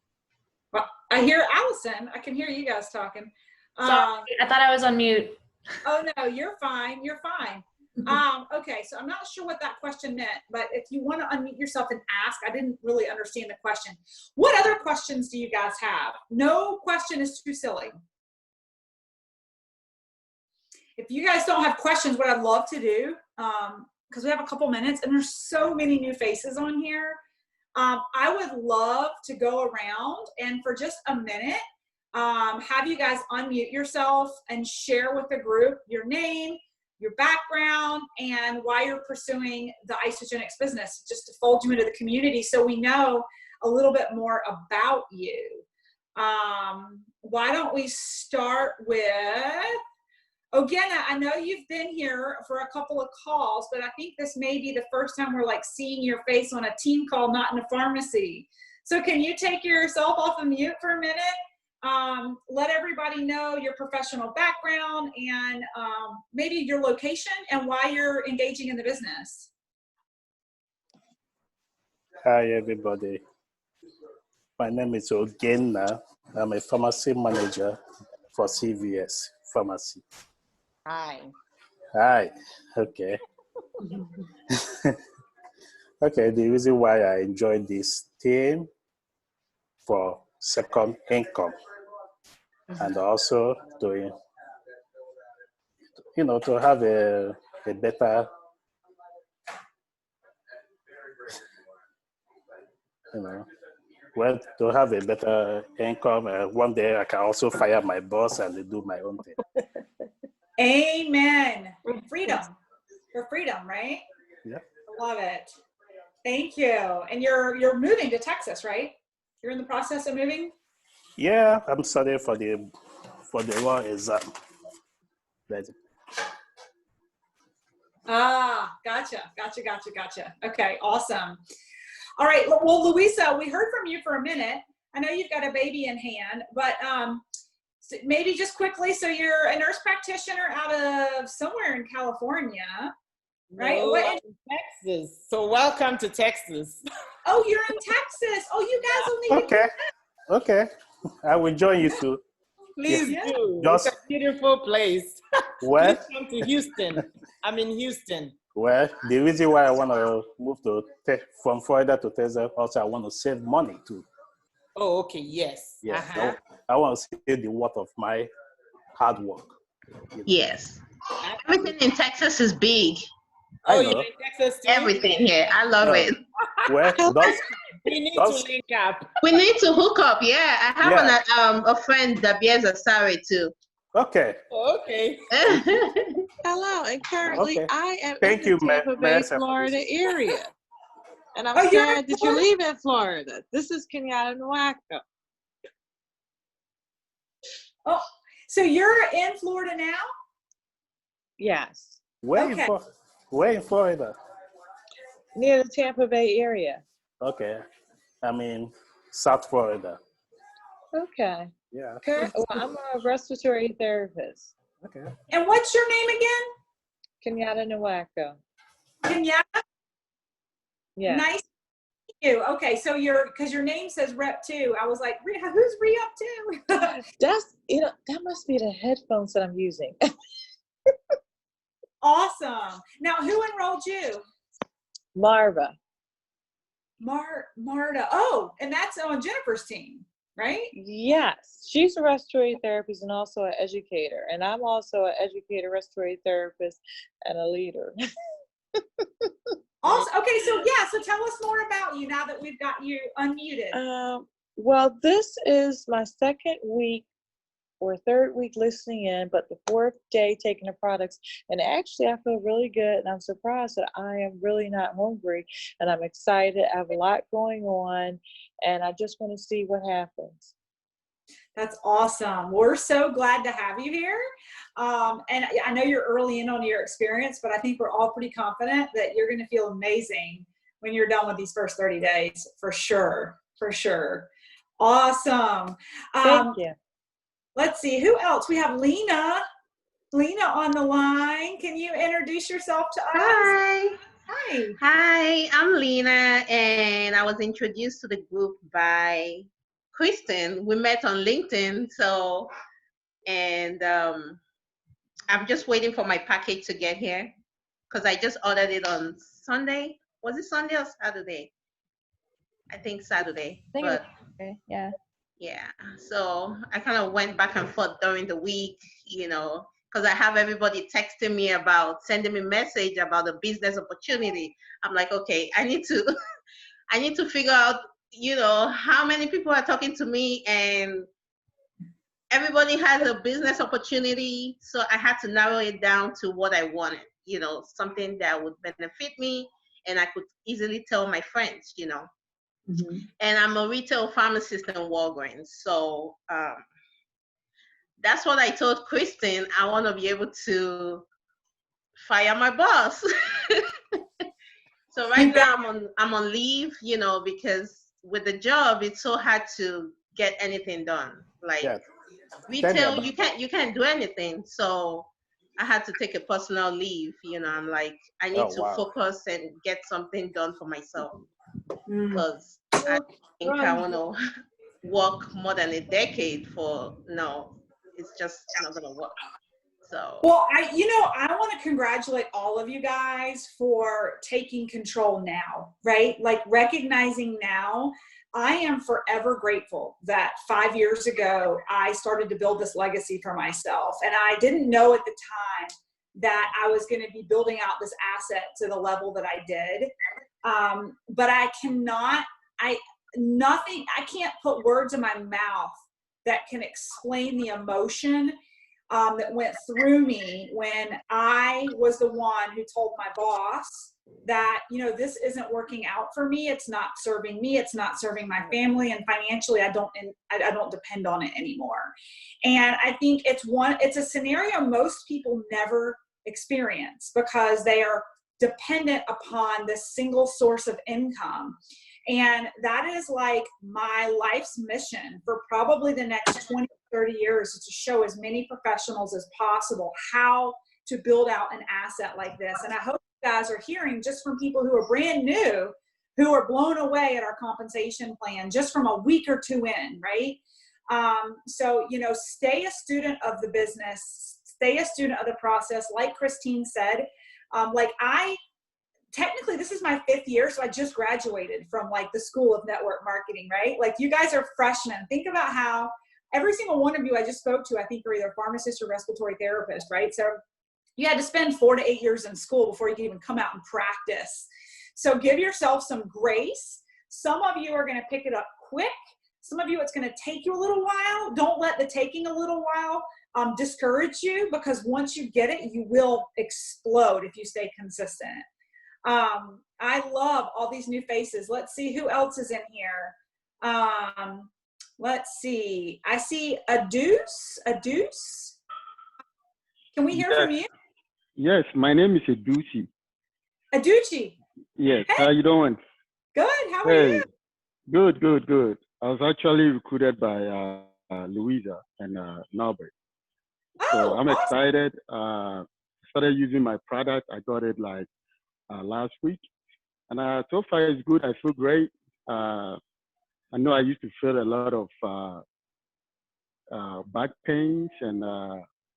Well, I hear Allison. I can hear you guys talking. Sorry, I thought I was on mute. Oh no, you're fine. You're fine. Okay, so I'm not sure what that question meant, but if you want to unmute yourself and ask, I didn't really understand the question. What other questions do you guys have? No question is too silly. If you guys don't have questions, what I'd love to do, because we have a couple minutes and there's so many new faces on here, I would love to go around and for just a minute, have you guys unmute yourself and share with the group your name, your background, and why you're pursuing the Isogenics business, just to fold you into the community so we know a little bit more about you. Why don't we start with Ogena? I know you've been here for a couple of calls, but I think this may be the first time we're like seeing your face on a team call, not in a pharmacy. So can you take yourself off of mute for a minute? Let everybody know your professional background and maybe your location and why you're engaging in the business. Hi, everybody. My name is Ogena. I'm a pharmacy manager for CVS Pharmacy. Hi. Hi. Okay. Okay, the reason why I enjoy this team for second income and also to, to have a better, well, to have a better income. One day I can also fire my boss and do my own thing. Amen. Freedom. For freedom, right? Yeah. I love it. Thank you. And you're moving to Texas, right? You're in the process of moving? Yeah, I'm studying for the law exam. Gotcha. Okay, awesome. All right, well, Louisa, we heard from you for a minute. I know you've got a baby in hand, but so maybe just quickly, so you're a nurse practitioner out of somewhere in California, right? No, What in Texas. So welcome to Texas. Oh, you're in Texas. Oh, you guys only Okay. I will join you too. Please Yeah. do. Just, it's a beautiful place. well, Please come to Houston. I'm in Houston. Well, the reason why I want to move from Florida to Texas, also I want to save money too. Oh, okay, yes. Yeah, Uh-huh. I want to see the worth of my hard work. Yes. Everything in Texas is big. Oh, you're in Texas too? Everything here. I love it. Well, we need to link up. We need to hook up. Yeah. I have a friend that bears a salary too. Okay. Okay. Hello, and currently I am Thank in you, the Tampa Bay, Mayor, Florida area. And I'm Oh, you're sad in that you're leaving Florida. This is Kenyatta Nwaka. Oh, so you're in Florida now? Yes, Where in Florida? near the Tampa Bay area. Okay. I mean, South Florida. Okay. Yeah. Okay. Well, I'm a respiratory therapist. Okay. And what's your name again? Kenyatta Nwaka. Kenyatta? Yeah. Nice to meet you. Okay, so because your name says Rep 2, I was like, who's Re-Up 2? That's, that must be the headphones that I'm using. Awesome. Now, who enrolled you? Marva. Marta. Oh, and that's on Jennifer's team, right? Yes, she's a respiratory therapist and also an educator. And I'm also an educator, respiratory therapist, and a leader. Awesome. Okay, so tell us more about you now that we've got you unmuted. Well, this is my second week or third week listening in, but the fourth day taking the products. And actually, I feel really good, and I'm surprised that I am really not hungry, and I'm excited. I have a lot going on, and I just want to see what happens. That's awesome. We're so glad to have you here. And I know you're early in on your experience, but I think we're all pretty confident that you're going to feel amazing when you're done with these first 30 days, for sure. For sure. Awesome. Thank you. Let's see, who else? We have Lena. Lena on the line. Can you introduce yourself to us? Hi. Hi. Hi, I'm Lena, and I was introduced to the group by Kristen. We met on LinkedIn, so, and I'm just waiting for my package to get here because I just ordered it on Sunday. Was it Sunday or Saturday? I think Saturday. But Okay, yeah. yeah, so I kind of went back and forth during the week, because I have everybody texting me about sending me message about a business opportunity. I'm like, okay, I need to I need to figure out, how many people are talking to me, and everybody has a business opportunity. So I had to narrow it down to what I wanted, something that would benefit me and I could easily tell my friends, Mm-hmm. And I'm a retail pharmacist in Walgreens. So that's what I told Kristen. I want to be able to fire my boss. So right now I'm on leave, because with the job it's so hard to get anything done. Like retail, you can't do anything. So I had to take a personal leave. I'm like, I need to focus and get something done for myself, because I think I want to work more than a decade it's just not gonna work. So well, I want to congratulate all of you guys for taking control now, right? Like recognizing now. I am forever grateful that 5 years ago I started to build this legacy for myself, and I didn't know at the time that I was going to be building out this asset to the level that I did. But I can't put words in my mouth that can explain the emotion that went through me when I was the one who told my boss that, this isn't working out for me. It's not serving me. It's not serving my family, and financially, I don't depend on it anymore. And I think it's a scenario most people never experience because they are dependent upon this single source of income. And that is like my life's mission for probably the next 20, 30 years, is to show as many professionals as possible how to build out an asset like this. And I hope you guys are hearing just from people who are brand new, who are blown away at our compensation plan just from a week or two in, right? So, stay a student of the business, stay a student of the process. Like Christine said, technically this is my 5th year, so I just graduated from like the School of Network Marketing, right? Like you guys are freshmen. Think about how every single one of you I just spoke to, I think are either pharmacist or respiratory therapist, right? So you had to spend 4 to 8 years in school before you could even come out and practice. So give yourself some grace. Some of you are going to pick it up quick. Some of you, it's going to take you a little while. Don't let the taking a little while discourage you, because once you get it, you will explode if you stay consistent. I love all these new faces. Let's see who else is in here. Let's see. I see Adus. Can we hear from you? Yes, my name is Aduchi. Aduchi. Yes, hey. How you doing? Good, how are you? Good. I was actually recruited by Louisa and Norbert. So I'm excited. Started using my product. I got it like last week. And so far it's good. I feel great. I know I used to feel a lot of back pains and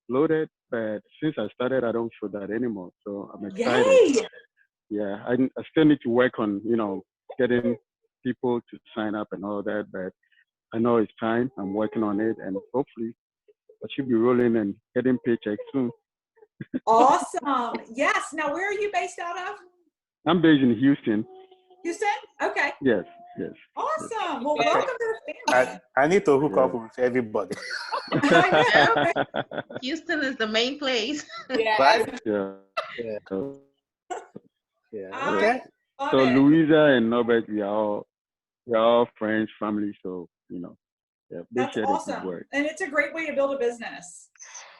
bloated, but since I started, I don't feel that anymore. So I'm excited. Yay! Yeah, I still need to work on, getting people to sign up and all that, but I know it's time. I'm working on it, and hopefully I should be rolling and getting paychecks soon. Awesome. Yes. Now, where are you based out of? I'm based in Houston. Houston? Okay. Yes. Yes. Awesome. Well, Okay. welcome to the family. I need to hook up Yeah. with everybody. Houston is the main place. Yeah. Right? Yeah. Yeah. So, Yeah. I Okay. love so it. Louisa and Norbert, we are all friends, family. So yeah, they That's share the good awesome. word. And it's a great way to build a business.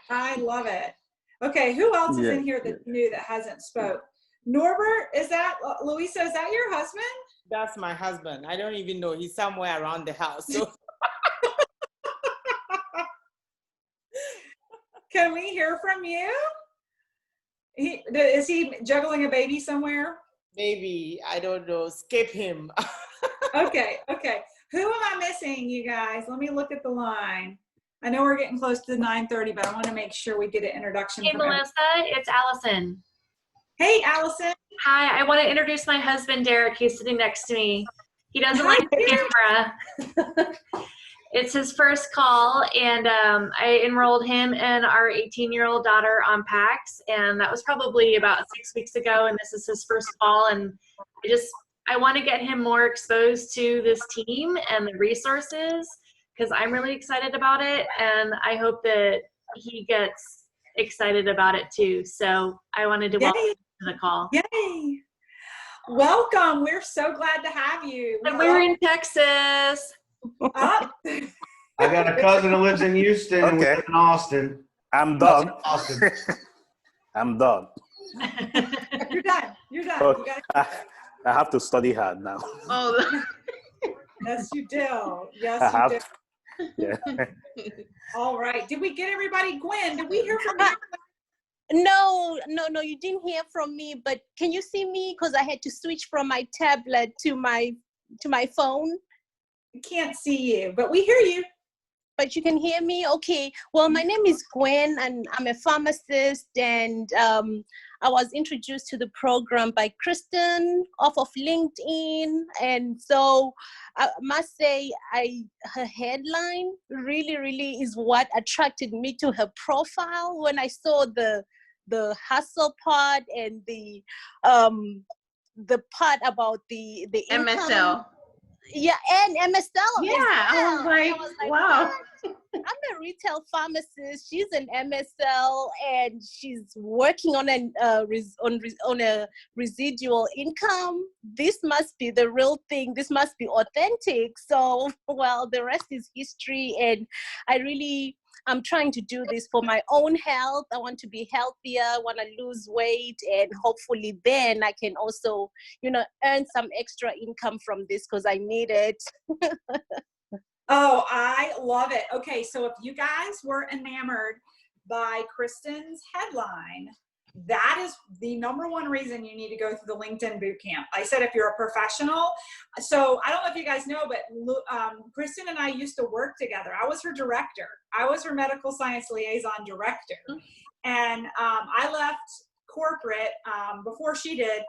I love it. Okay, who else is in Yes, here that's yes. new that hasn't spoke? Norbert, is that, Louisa, is that your husband? That's my husband. I don't even know. He's somewhere around the house. So Can we hear from you? Is he juggling a baby somewhere? maybe, I don't know, skip him. Okay. Who am I missing, you guys? Let me look at the line. I know we're getting close to 9:30, but I want to make sure we get an introduction Hey, from everyone. Melissa, it's Allison. Hey, Allison. Hi, I want to introduce my husband, Derek. He's sitting next to me. He doesn't Hi, like the camera. It's his first call, and I enrolled him and our 18-year-old daughter on PAX, and that was probably about 6 weeks ago, and this is his first call, and I want to get him more exposed to this team and the resources, because I'm really excited about it, and I hope that he gets excited about it too. So I wanted to welcome him to the call. Yay. Welcome. We're so glad to have you. And we're in Texas. Up. I got a cousin that lives in Houston and we Okay. live in Austin. I'm done. Austin. I'm done. You're done. You're done. Oh, You got I have to study hard now. Oh, Yes, you do. Yes, I you have do. Yeah. All right. Did we get everybody? Gwen, did we hear from you? No, you didn't hear from me, but can you see me? Because I had to switch from my tablet to my phone. We can't see you, but we hear you. But you can hear me? Okay. Well, my name is Gwen, and I'm a pharmacist, and I was introduced to the program by Kristen off of LinkedIn. And so I must say, her headline really, really is what attracted me to her profile. When I saw the hustle part and the part about the income. MSL. Yeah, and MSL. Yeah, as well. I was like, wow. What? I'm a retail pharmacist. She's an MSL, and she's working on a residual income. This must be the real thing. This must be authentic. So, well, the rest is history, and I'm trying to do this for my own health. I want to be healthier, want to lose weight, and hopefully then I can also, earn some extra income from this because I need it. Oh, I love it. Okay, so if you guys were enamored by Kristen's headline, that is the number one reason you need to go through the LinkedIn bootcamp. I said if you're a professional. So I don't know if you guys know, but Kristen and I used to work together. I was her director. I was her medical science liaison director. And I left corporate before she did.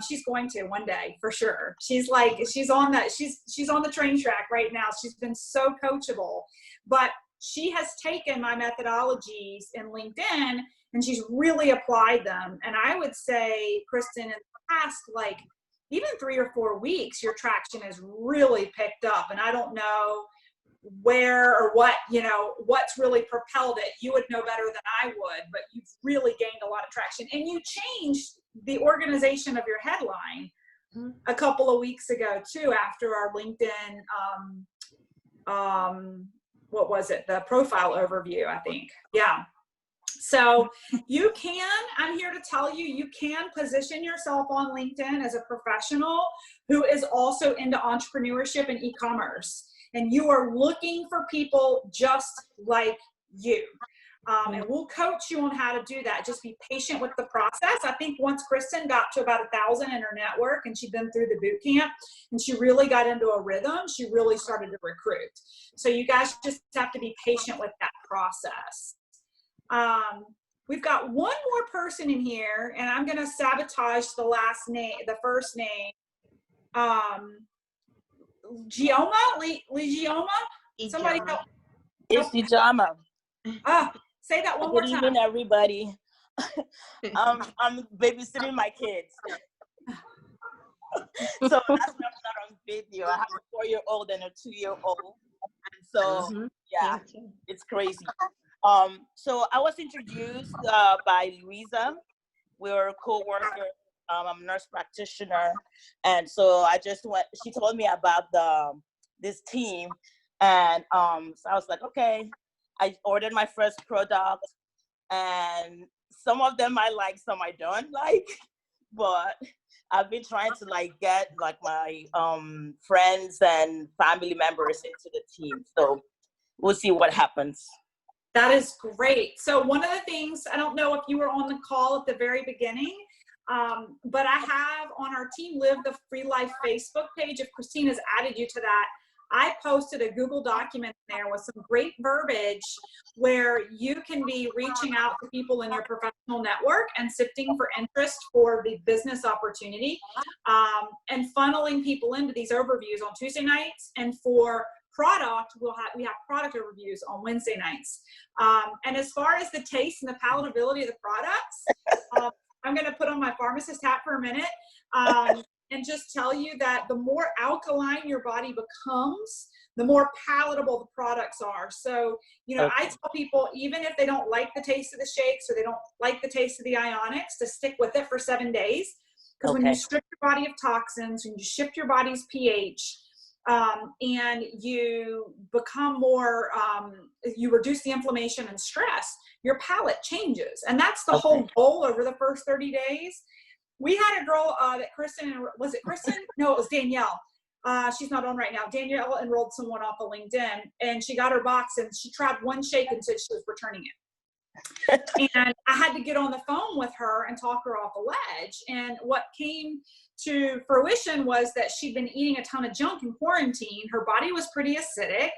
She's going to one day for sure. She's on the train track right now. She's been so coachable, but she has taken my methodologies in LinkedIn and she's really applied them. And I would say, Kristen, in the past, even 3 or 4 weeks, your traction has really picked up. And I don't know where or what's really propelled it. You would know better than I would, but you've really gained a lot of traction. And you changed the organization of your headline a couple of weeks ago too, after our LinkedIn, what was it? The profile overview, I think. Yeah. So I'm here to tell you, you can position yourself on LinkedIn as a professional who is also into entrepreneurship and e-commerce. And you are looking for people just like you. And we'll coach you on how to do that. Just be patient with the process. I think once Kristen got to about 1,000 in her network and she'd been through the boot camp and she really got into a rhythm, she really started to recruit. So you guys just have to be patient with that process. We've got one more person in here, and I'm going to sabotage the first name. Gioma? Ligioma? Somebody help. It's Ijama. Say that one more time. Good evening, everybody. I'm babysitting my kids. So that's why I'm not on video. I have a 4-year-old and a 2-year-old. And so, yeah, it's crazy. So I was introduced by Louisa. We were co-workers. I'm a nurse practitioner. And so I just went, she told me about this team. And so I was like, okay. I ordered my first product. And some of them I like, some I don't like. But I've been trying to like get like my friends and family members into the team. So we'll see what happens. That is great. So one of the things, I don't know if you were on the call at the very beginning, but I have on our Team Live the Free Life Facebook page. If Christina's added you to that, I posted a Google document there with some great verbiage where you can be reaching out to people in your professional network and sifting for interest for the business opportunity, and funneling people into these overviews on Tuesday nights. And for product, we have product overviews on Wednesday nights. And as far as the taste and the palatability of the products, I'm going to put on my pharmacist hat for a minute. And just tell you that the more alkaline your body becomes, the more palatable the products are. So, you know, I tell people, even if they don't like the taste of the shakes or they don't like the taste of the ionics, to stick with it for 7 days. Because when you strip your body of toxins, when you shift your body's pH, and you become more, you reduce the inflammation and stress, your palate changes. And that's the whole goal over the first 30 days. We had a girl that Kristen, was it Kristen? No, it was Danielle. She's not on right now. Danielle enrolled someone off of LinkedIn, and she got her box and she tried one shake and said she was returning it. And I had to get on the phone with her and talk her off a ledge. And what came to fruition was that she'd been eating a ton of junk in quarantine. Her body was pretty acidic,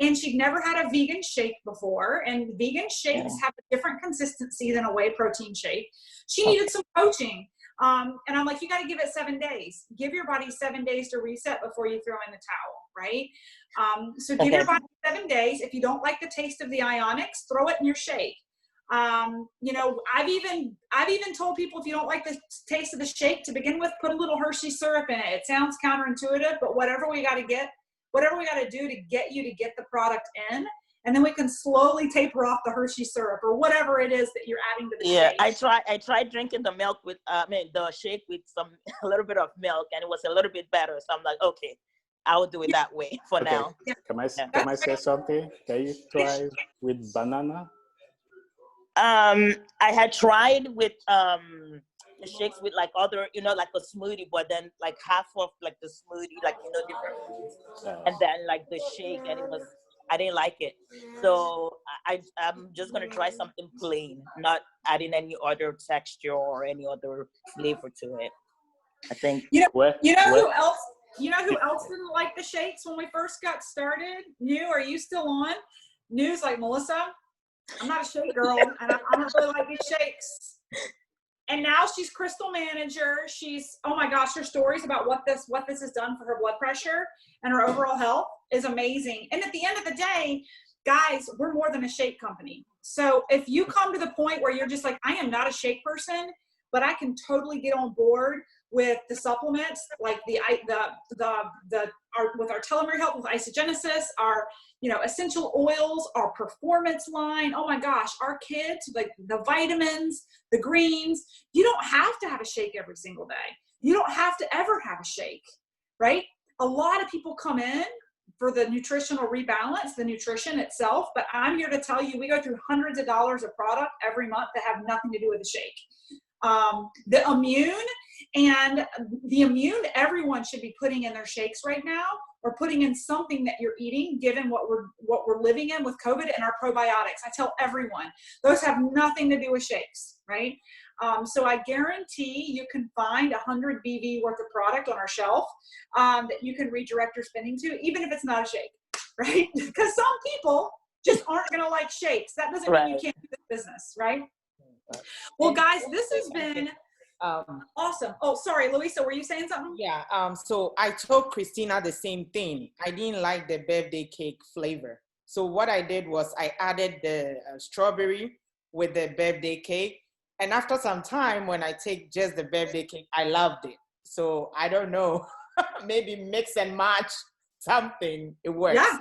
and she'd never had a vegan shake before. And vegan shakes have a different consistency than a whey protein shake. She needed some coaching. And I'm like, you got to give it 7 days. Give your body 7 days to reset before you throw in the towel, right? So give your body 7 days. If you don't like the taste of the ionics, throw it in your shake. You know, I've even told people, if you don't like the taste of the shake to begin with, put a little Hershey syrup in it. It sounds counterintuitive, but whatever we got to do to get you to get the product in. And then we can slowly taper off the Hershey syrup or whatever it is that you're adding to the shake. I tried drinking the milk with, the shake with a little bit of milk, and it was a little bit better. So I'm like, okay, I will do it that way for now. Can I say something? Can you try with banana? I had tried with the shakes with like other, like a smoothie, but then like half of like the smoothie, like, different foods, and then like the shake, and I didn't like it. So I'm just going to try something plain, not adding any other texture or any other flavor to it, I think. You know who else didn't like the shakes when we first got started? Are you still on? New's like, Melissa, I'm not a shake girl, and I don't really like these shakes. And now she's Crystal Manager. She's, oh my gosh, her stories about what this has done for her blood pressure and her overall health is amazing. And at the end of the day, guys, we're more than a shake company. So if you come to the point where you're just like, I am not a shake person, but I can totally get on board with the supplements, like with our telomere health, with isogenesis, our essential oils, our performance line. Oh my gosh, our kids, like the vitamins, the greens. You don't have to have a shake every single day. You don't have to ever have a shake, right? A lot of people come in for the nutritional rebalance, the nutrition itself, but I'm here to tell you, we go through hundreds of dollars of product every month that have nothing to do with the shake. The immune everyone should be putting in their shakes right now, or putting in something that you're eating, given what we're living in with COVID, and our probiotics. I tell everyone those have nothing to do with shakes, right? So I guarantee you can find 100 BV worth of product on our shelf that you can redirect your spending to, even if it's not a shake, right? Because some people just aren't going to like shakes. That doesn't mean you can't do this business, right? Well, guys, this has been awesome. Oh, sorry, Louisa, were you saying something? Yeah. So I told Christina the same thing. I didn't like the birthday cake flavor. So what I did was I added the strawberry with the birthday cake. And after some time, when I take just the birthday cake, I loved it. So I don't know. Maybe mix and match something. It works. Yeah.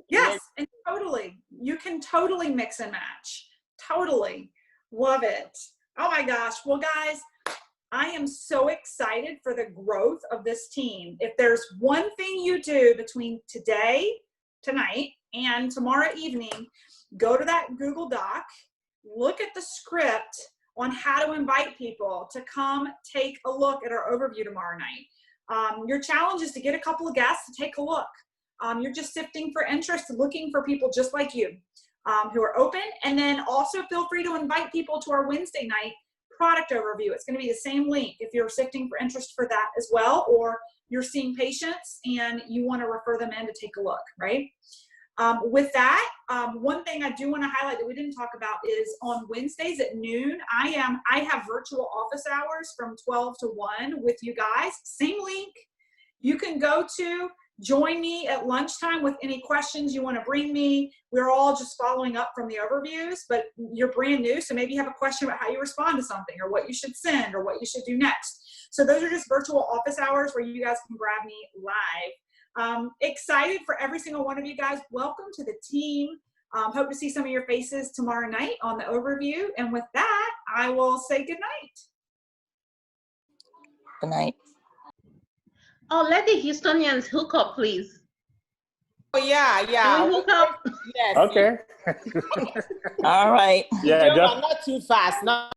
Yes, and totally. You can totally mix and match. Totally. Love it. Oh my gosh. Well, guys, I am so excited for the growth of this team. If there's one thing you do between tonight, and tomorrow evening, go to that Google Doc, look at the script on how to invite people to come take a look at our overview tomorrow night. Your challenge is to get a couple of guests to take a look. You're just sifting for interest, looking for people just like you who are open. And then also feel free to invite people to our Wednesday night product overview. It's going to be the same link if you're sifting for interest for that as well, or you're seeing patients and you want to refer them in to take a look, right? With that, one thing I do want to highlight that we didn't talk about is on Wednesdays at noon, I have virtual office hours from 12 to 1 with you guys. Same link. You can go to join me at lunchtime with any questions you want to bring me. We're all just following up from the overviews, but you're brand new, so maybe you have a question about how you respond to something or what you should send or what you should do next. So those are just virtual office hours where you guys can grab me live. Excited for every single one of you guys. Welcome to the team. Hope to see some of your faces tomorrow night on the overview. And with that, I will say good night. Good night. Oh, let the Houstonians hook up, please. Oh, yeah. Can we hook up? Yes. Okay. All right. Yeah, Not too fast. Not